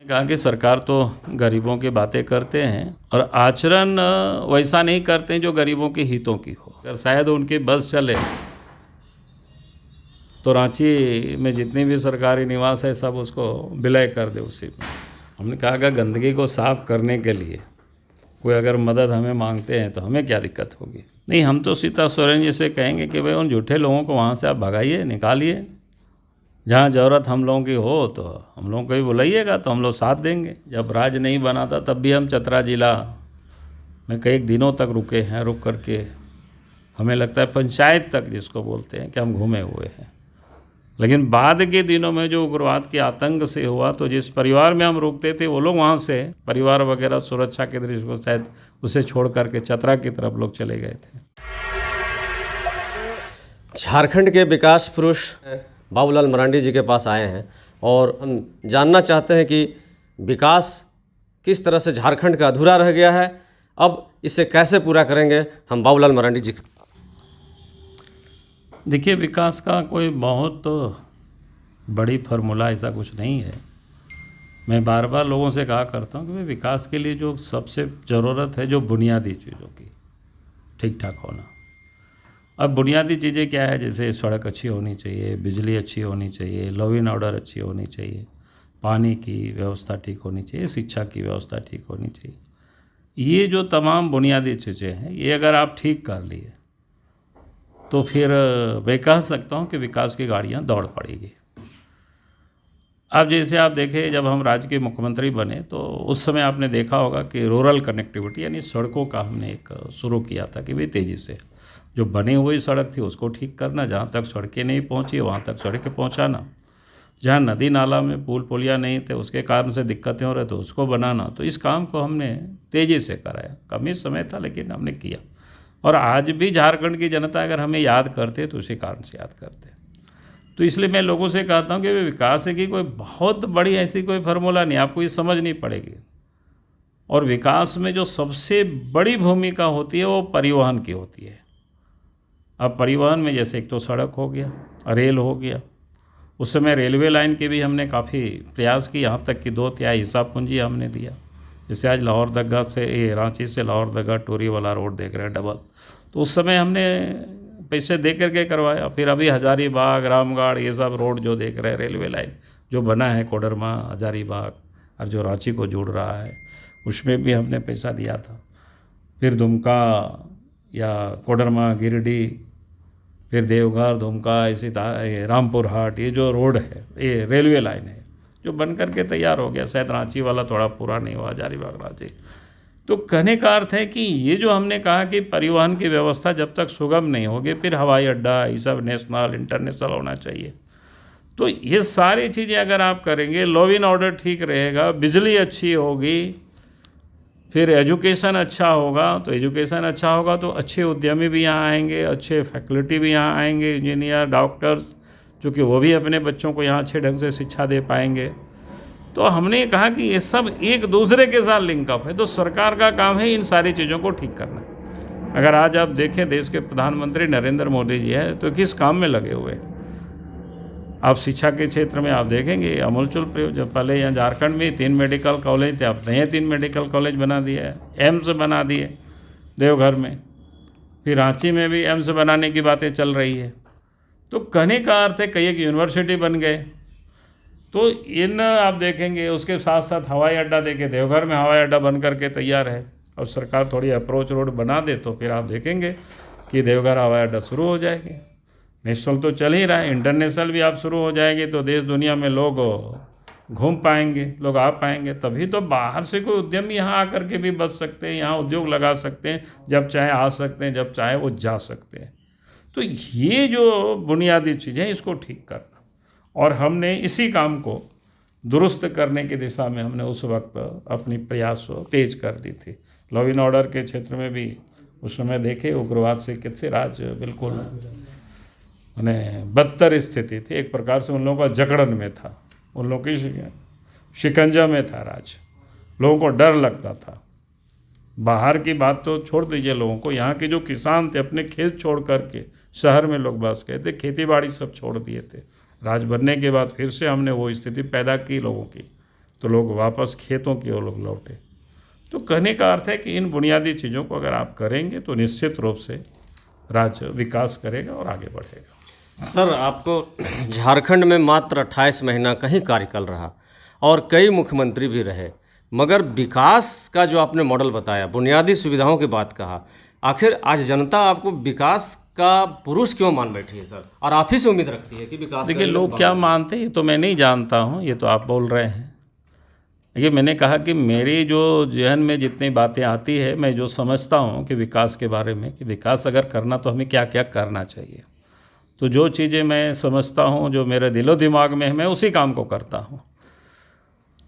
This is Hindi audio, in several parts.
कहा कि सरकार तो गरीबों की बातें करते हैं और आचरण वैसा नहीं करते हैं जो गरीबों के हितों की हो। अगर शायद उनकी बस चले तो रांची में जितने भी सरकारी निवास है सब उसको विलय कर दे उसी में। हमने कहा कि गंदगी को साफ करने के लिए कोई अगर मदद हमें मांगते हैं तो हमें क्या दिक्कत होगी। नहीं, हम तो सीता सोरेन जी से कहेंगे कि भाई उन झूठे लोगों को वहाँ से आप भगाइए, निकालिए। जहाँ ज़रूरत हम लोगों की हो तो हम लोगों को भी बुलाइएगा तो हम लोग साथ देंगे। जब राज नहीं बना था तब भी हम चतरा जिला में कई दिनों तक रुके हैं। रुक करके हमें लगता है पंचायत तक जिसको बोलते हैं कि हम घूमे हुए हैं। लेकिन बाद के दिनों में जो उग्रवाद के आतंक से हुआ तो जिस परिवार में हम रुकते थे वो लोग वहाँ से परिवार वगैरह सुरक्षा के दृष्टि को शायद उसे छोड़ करके चतरा की तरफ लोग चले गए थे। झारखंड के विकास पुरुष बाबूलाल मरांडी जी के पास आए हैं और हम जानना चाहते हैं कि विकास किस तरह से झारखंड का अधूरा रह गया है, अब इसे कैसे पूरा करेंगे। हम बाबूलाल मरांडी जी। देखिए, विकास का कोई बहुत बड़ी फार्मूला ऐसा कुछ नहीं है। मैं बार बार लोगों से कहा करता हूँ कि भाई विकास के लिए जो सबसे ज़रूरत है जो बुनियादी चीज़ों की ठीक ठाक होना। अब बुनियादी चीज़ें क्या है, जैसे सड़क अच्छी होनी चाहिए, बिजली अच्छी होनी चाहिए, लॉ एंड ऑर्डर अच्छी होनी चाहिए, पानी की व्यवस्था ठीक होनी चाहिए, शिक्षा की व्यवस्था ठीक होनी चाहिए। ये जो तमाम बुनियादी चीज़ें हैं ये अगर आप ठीक कर लिए तो फिर मैं कह सकता हूँ कि विकास की गाड़ियाँ दौड़ पड़ेगी। अब जैसे आप देखें, जब हम राज्य के मुख्यमंत्री बने तो उस समय आपने देखा होगा कि रूरल कनेक्टिविटी यानी सड़कों का हमने एक शुरू किया था कि भाई तेज़ी से जो बनी हुई सड़क थी उसको ठीक करना, जहाँ तक सड़कें नहीं पहुँची वहाँ तक सड़कें पहुँचाना, जहाँ नदी नाला में पुल पुलिया नहीं थे उसके कारण से दिक्कतें हो रहे तो उसको बनाना। तो इस काम को हमने तेज़ी से कराया। कम ही समय था लेकिन हमने किया। और आज भी झारखंड की जनता अगर हमें याद करते तो उसी कारण से याद करते। तो इसलिए मैं लोगों से कहता हूँ कि विकास की कोई बहुत बड़ी ऐसी कोई फार्मूला नहीं, आपको ये समझनी पड़ेगी। और विकास में जो सबसे बड़ी भूमिका होती है वो परिवहन की होती है। अब परिवहन में जैसे एक तो सड़क हो गया, रेल हो गया। उस समय रेलवे लाइन के भी हमने काफ़ी प्रयास किए, यहाँ तक कि 2/3 हिस्सा पूंजी हमने दिया। जैसे आज लाहौर दग्गा से रांची से लाहौर दग्गा टोरी वाला रोड देख रहे हैं डबल, तो उस समय हमने पैसे दे करके करवाया। फिर अभी हजारीबाग रामगढ़ ये सब रोड जो देख रहे हैं, रेलवे लाइन जो बना है कोडरमा हजारीबाग और जो रांची को जोड़ रहा है उसमें भी हमने पैसा दिया था। फिर दुमका या कोडरमा गिरिडीह, फिर देवघर दुमका इसी रामपुर हाट, ये जो रोड है ये रेलवे लाइन है जो बन करके तैयार हो गया। शायद रांची वाला थोड़ा पूरा नहीं हुआ, हजारीबाग रांची। तो कहने का अर्थ है कि ये जो हमने कहा कि परिवहन की व्यवस्था जब तक सुगम नहीं होगी, फिर हवाई अड्डा ये सब नेशनल इंटरनेशनल होना चाहिए। तो ये सारी चीज़ें अगर आप करेंगे, लॉ एंड ऑर्डर ठीक रहेगा, बिजली अच्छी होगी, फिर एजुकेशन अच्छा होगा। तो एजुकेशन अच्छा होगा तो अच्छे उद्यमी भी यहाँ आएंगे, अच्छे फैकल्टी भी यहाँ आएंगे, इंजीनियर डॉक्टर्स, चूँकि वो भी अपने बच्चों को यहाँ अच्छे ढंग से शिक्षा दे पाएंगे। तो हमने कहा कि ये सब एक दूसरे के साथ लिंकअप है। तो सरकार का काम है इन सारी चीज़ों को ठीक करना। अगर आज आप देखें देश के प्रधानमंत्री नरेंद्र मोदी जी है तो किस काम में लगे हुए। आप शिक्षा के क्षेत्र में आप देखेंगे अमूलचूल प्रयोग। जब पहले यहाँ झारखंड में 3 मेडिकल कॉलेज थे, अब नए 3 मेडिकल कॉलेज बना दिए, एम्स बना दिए देवघर में, फिर रांची में भी एम्स बनाने की बातें चल रही है। तो कहने का अर्थ है कई एक यूनिवर्सिटी बन गए। तो इन आप देखेंगे उसके साथ साथ हवाई अड्डा देखे, देवघर में हवाई अड्डा बन करके तैयार है। और सरकार थोड़ी अप्रोच रोड बना दे तो फिर आप देखेंगे कि देवघर हवाई अड्डा शुरू हो जाएगी। नेशनल तो चल ही रहा है, इंटरनेशनल भी आप शुरू हो जाएगी तो देश दुनिया में लोग घूम पाएंगे, लोग आ पाएंगे। तभी तो बाहर से कोई उद्यमी यहाँ आकर के भी बस सकते हैं, यहाँ उद्योग लगा सकते हैं, जब चाहे आ सकते हैं, जब चाहे वो जा सकते हैं। तो ये जो बुनियादी चीज़ें इसको ठीक करना, और हमने इसी काम को दुरुस्त करने की दिशा में हमने उस वक्त अपनी प्रयास तेज कर दी थी। लॉ एंड ऑर्डर के क्षेत्र में भी उस समय देखे उग्रवाद से कितने राज्य बिल्कुल उन्हें बदतर स्थिति थी। एक प्रकार से उन लोगों का जकड़न में था, उन लोगों की शिकंजा में था राज्य। लोगों को डर लगता था। बाहर की बात तो छोड़ दीजिए, लोगों को यहाँ के जो किसान थे अपने खेत छोड़ करके शहर में लोग बस गए थे, खेती बाड़ी सब छोड़ दिए थे। राज बनने के बाद फिर से हमने वो स्थिति पैदा की लोगों की। तो लोग वापस खेतों की ओर लोग लौटे। तो कहने का अर्थ है कि इन बुनियादी चीज़ों को अगर आप करेंगे तो निश्चित रूप से राज्य विकास करेगा और आगे बढ़ेगा। सर, आपको झारखंड में मात्र 28 महीना का ही कार्यकाल रहा और कई मुख्यमंत्री भी रहे, मगर विकास का जो आपने मॉडल बताया, बुनियादी सुविधाओं की बात कहा, आखिर आज जनता आपको विकास का पुरुष क्यों मान बैठी है सर, और आप ही से उम्मीद रखती है कि विकास देखिए, लोग क्या मानते हैं ये तो मैं नहीं जानता हूँ, ये तो आप बोल रहे हैं। देखिए, मैंने कहा कि मेरी जो जहन में जितनी बातें आती है, मैं जो समझता हूँ कि विकास के बारे में, कि विकास अगर करना तो हमें क्या क्या करना चाहिए, तो जो चीज़ें मैं समझता हूँ, जो मेरे दिलो दिमाग में है, मैं उसी काम को करता हूँ।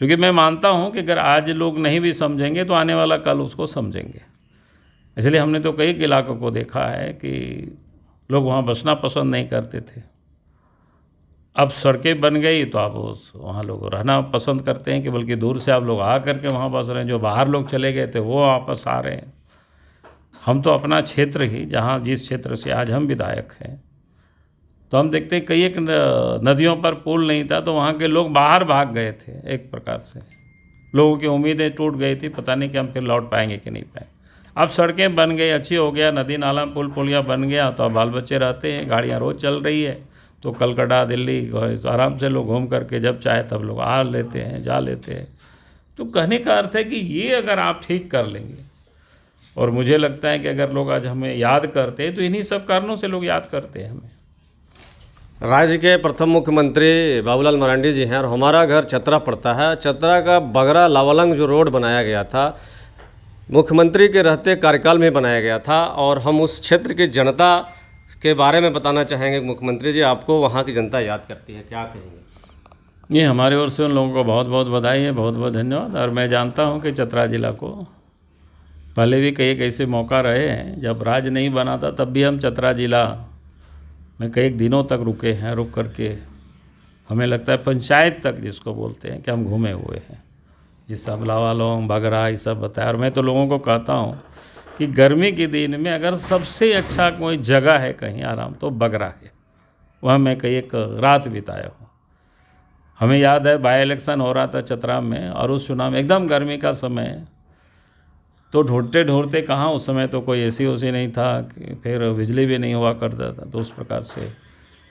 क्योंकि मैं मानता हूँ कि अगर आज लोग नहीं भी समझेंगे तो आने वाला कल उसको समझेंगे। इसलिए हमने तो कई इलाकों को देखा है कि लोग वहाँ बसना पसंद नहीं करते थे, अब सड़कें बन गई तो आप वहाँ लोग रहना पसंद करते हैं, कि बल्कि दूर से आप लोग आ करके वहाँ बस रहे हैं। जो बाहर लोग चले गए थे वो वापस आ रहे हैं। हम तो अपना क्षेत्र ही, जहाँ जिस क्षेत्र से आज हम विधायक हैं, तो हम देखते हैं कई एक नदियों पर पुल नहीं था तो वहाँ के लोग बाहर भाग गए थे। एक प्रकार से लोगों की उम्मीदें टूट गई थी, पता नहीं कि हम फिर लौट पाएंगे कि नहीं पाएंगे। अब सड़कें बन गई, अच्छी हो गया, नदी नाला पुल पुलिया बन गया, तो अब बाल बच्चे रहते हैं, गाड़ियाँ रोज़ चल रही है, तो कलकत्ता दिल्ली तो आराम से लोग घूम करके जब चाहे तब लोग आ लेते हैं, जा लेते हैं। तो कहने का अर्थ है कि ये अगर आप ठीक कर लेंगे, और मुझे लगता है कि अगर लोग आज हमें याद करते हैं तो इन्हीं सब कारणों से लोग याद करते हैं हमें। राज्य के प्रथम मुख्यमंत्री बाबूलाल मरांडी जी हैं और हमारा घर चतरा पड़ता है। चतरा का बगरा लावलंग जो रोड बनाया गया था, मुख्यमंत्री के रहते कार्यकाल में बनाया गया था, और हम उस क्षेत्र की जनता के बारे में बताना चाहेंगे। मुख्यमंत्री जी, आपको वहाँ की जनता याद करती है, क्या कहेंगे? ये हमारे ओर से उन लोगों को बहुत बहुत बधाई है, बहुत बहुत धन्यवाद। और मैं जानता हूँ कि चतरा जिला को पहले भी कई ऐसे मौका रहे हैं, जब राज नहीं बना था तब भी हम चतरा जिला में कई दिनों तक रुके हैं। रुक करके हमें लगता है पंचायत तक, जिसको बोलते हैं, कि हम घूमे हुए हैं। जिस सब लावालोंग बगरा ये सब बताया। और मैं तो लोगों को कहता हूँ कि गर्मी के दिन में अगर सबसे अच्छा कोई जगह है कहीं आराम, तो बगरा है। वहाँ मैं कई एक रात बिताया हूँ। हमें याद है बाई इलेक्शन हो रहा था चतरा में, और उस चुनाव में एकदम गर्मी का समय, तो ढूंढते ढूंढते कहाँ, उस समय तो कोई एसी ओसी नहीं था, फिर बिजली भी नहीं हुआ करता था, तो उस प्रकार से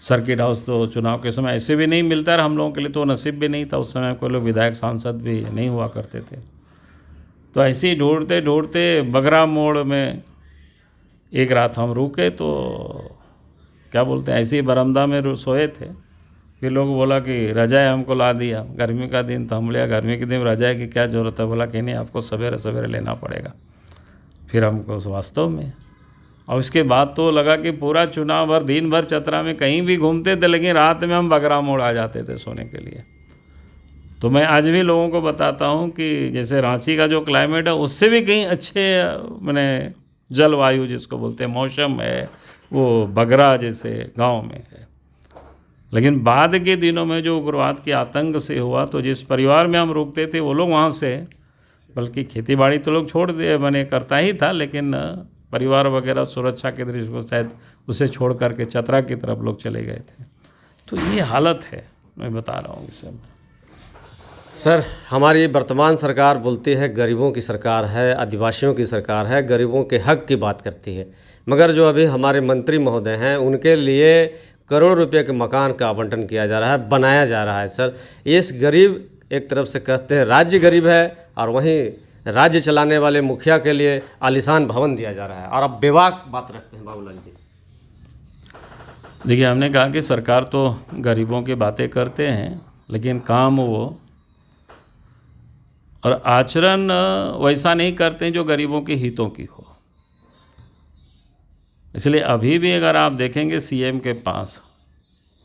सर्किट हाउस तो चुनाव के समय ऐसे भी नहीं मिलता, और हम लोगों के लिए तो नसीब भी नहीं था। उस समय कोई लोग विधायक सांसद भी नहीं हुआ करते थे। तो ऐसे ही ढूंढते ढूंढते बगरा मोड़ में एक रात हम रुके, तो क्या बोलते हैं, ऐसे ही बरामदा में सोए थे। फिर लोग बोला कि रजाई हमको ला दिया, गर्मी का दिन था। हम बोले गर्मी के दिन रजाई की क्या ज़रूरत है? बोला कि नहीं, आपको सवेरे सवेरे लेना पड़ेगा। फिर हमको वास्तव में, और उसके बाद तो लगा कि पूरा चुनाव भर दिन भर चतरा में कहीं भी घूमते थे, लेकिन रात में हम बगरा मोड़ आ जाते थे सोने के लिए। तो मैं आज भी लोगों को बताता हूँ कि जैसे रांची का जो क्लाइमेट है उससे भी कहीं अच्छे मैंने जलवायु जिसको बोलते हैं मौसम है, वो बगरा जैसे गांव में है। लेकिन बाद के दिनों में जो उग्रवाद के आतंक से हुआ, तो जिस परिवार में हम रुकते थे वो लोग वहाँ से, बल्कि खेती बाड़ी तो लोग छोड़ दे मैंने करता ही था, लेकिन परिवार वगैरह सुरक्षा के दृष्टि को शायद उसे छोड़ करके चतरा की तरफ लोग चले गए थे। तो ये हालत है, मैं बता रहा हूँ इसे। सर, हमारी वर्तमान सरकार बोलती है गरीबों की सरकार है, आदिवासियों की सरकार है, गरीबों के हक की बात करती है, मगर जो अभी हमारे मंत्री महोदय हैं उनके लिए करोड़ रुपए के मकान का आवंटन किया जा रहा है, बनाया जा रहा है। सर, इस गरीब, एक तरफ से कहते हैं राज्य गरीब है, और वहीं राज्य चलाने वाले मुखिया के लिए आलीशान भवन दिया जा रहा है, और अब बेबाक बात रखते हैं बाबूलाल जी। देखिए, हमने कहा कि सरकार तो गरीबों की बातें करते हैं, लेकिन काम वो और आचरण वैसा नहीं करते जो गरीबों के हितों की हो। इसलिए अभी भी अगर आप देखेंगे सीएम के पास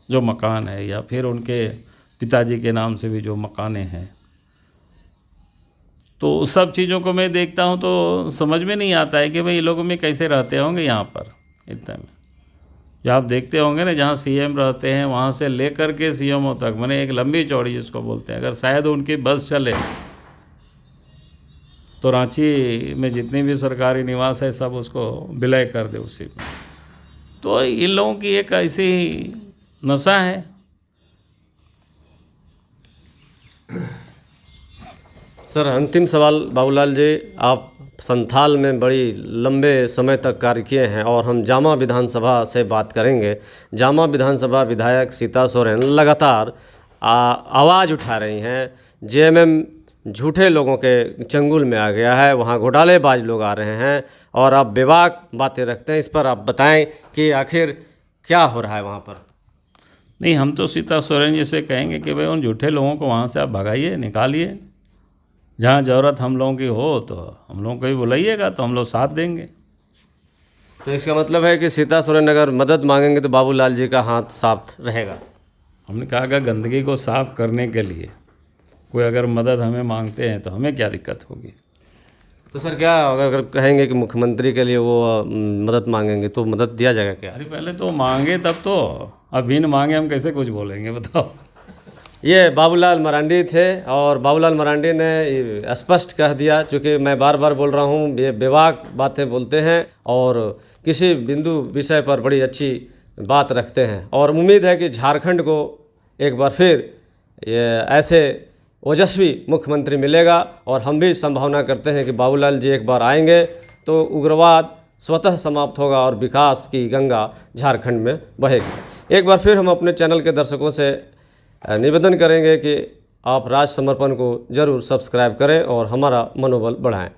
जो मकान है, या फिर उनके पिताजी के नाम से भी जो मकानें हैं, तो उस सब चीज़ों को मैं देखता हूँ तो समझ में नहीं आता है कि भाई ये लोगों में कैसे रहते होंगे यहाँ पर इतने में। जो आप देखते होंगे ना, जहाँ सीएम रहते हैं वहाँ से लेकर के सीएमओ तक, मैंने एक लंबी चौड़ी जिसको बोलते हैं, अगर शायद उनकी बस चले तो रांची में जितनी भी सरकारी निवास है सब उसको विलय कर दे उसी में। तो इन लोगों की एक ऐसी नशा है। सर अंतिम सवाल बाबूलाल जी, आप संथाल में बड़ी लंबे समय तक कार्य किए हैं और हम जामा विधानसभा से बात करेंगे। जामा विधानसभा विधायक सीता सोरेन लगातार आवाज़ उठा रही हैं। जेएमएम झूठे लोगों के चंगुल में आ गया है, वहाँ घोटालेबाज लोग आ रहे हैं और आप बेबाक बातें रखते हैं। इस पर आप बताएं कि आखिर क्या हो रहा है वहाँ पर। नहीं, हम तो सीता सोरेन जी से कहेंगे कि भाई उन झूठे लोगों को वहाँ से आप भगाइए, निकालिए। जहाँ ज़रूरत हम लोगों की हो तो हम लोगों को भी बुलाइएगा, तो हम लोग साथ देंगे। तो इसका मतलब है कि सीता सोरेन अगर मदद मांगेंगे तो बाबूलाल जी का हाथ साफ रहेगा। हमने कहा कि गंदगी को साफ करने के लिए कोई अगर मदद हमें मांगते हैं तो हमें क्या दिक्कत होगी। तो सर क्या अगर कहेंगे कि मुख्यमंत्री के लिए वो मदद मांगेंगे तो मदद दिया जाएगा क्या? अरे पहले तो मांगे तब तो, अभी न मांगे हम कैसे कुछ बोलेंगे, बताओ। ये बाबूलाल मरांडी थे और बाबूलाल मरांडी ने स्पष्ट कह दिया, चूँकि मैं बार बार बोल रहा हूँ ये बेबाक बातें बोलते हैं और किसी बिंदु विषय पर बड़ी अच्छी बात रखते हैं। और उम्मीद है कि झारखंड को एक बार फिर ये ऐसे ओजस्वी मुख्यमंत्री मिलेगा और हम भी संभावना करते हैं कि बाबूलाल जी एक बार आएंगे तो उग्रवाद स्वतः समाप्त होगा और विकास की गंगा झारखंड में बहेगी। एक बार फिर हम अपने चैनल के दर्शकों से निवेदन करेंगे कि आप राज समर्पण को ज़रूर सब्सक्राइब करें और हमारा मनोबल बढ़ाएं।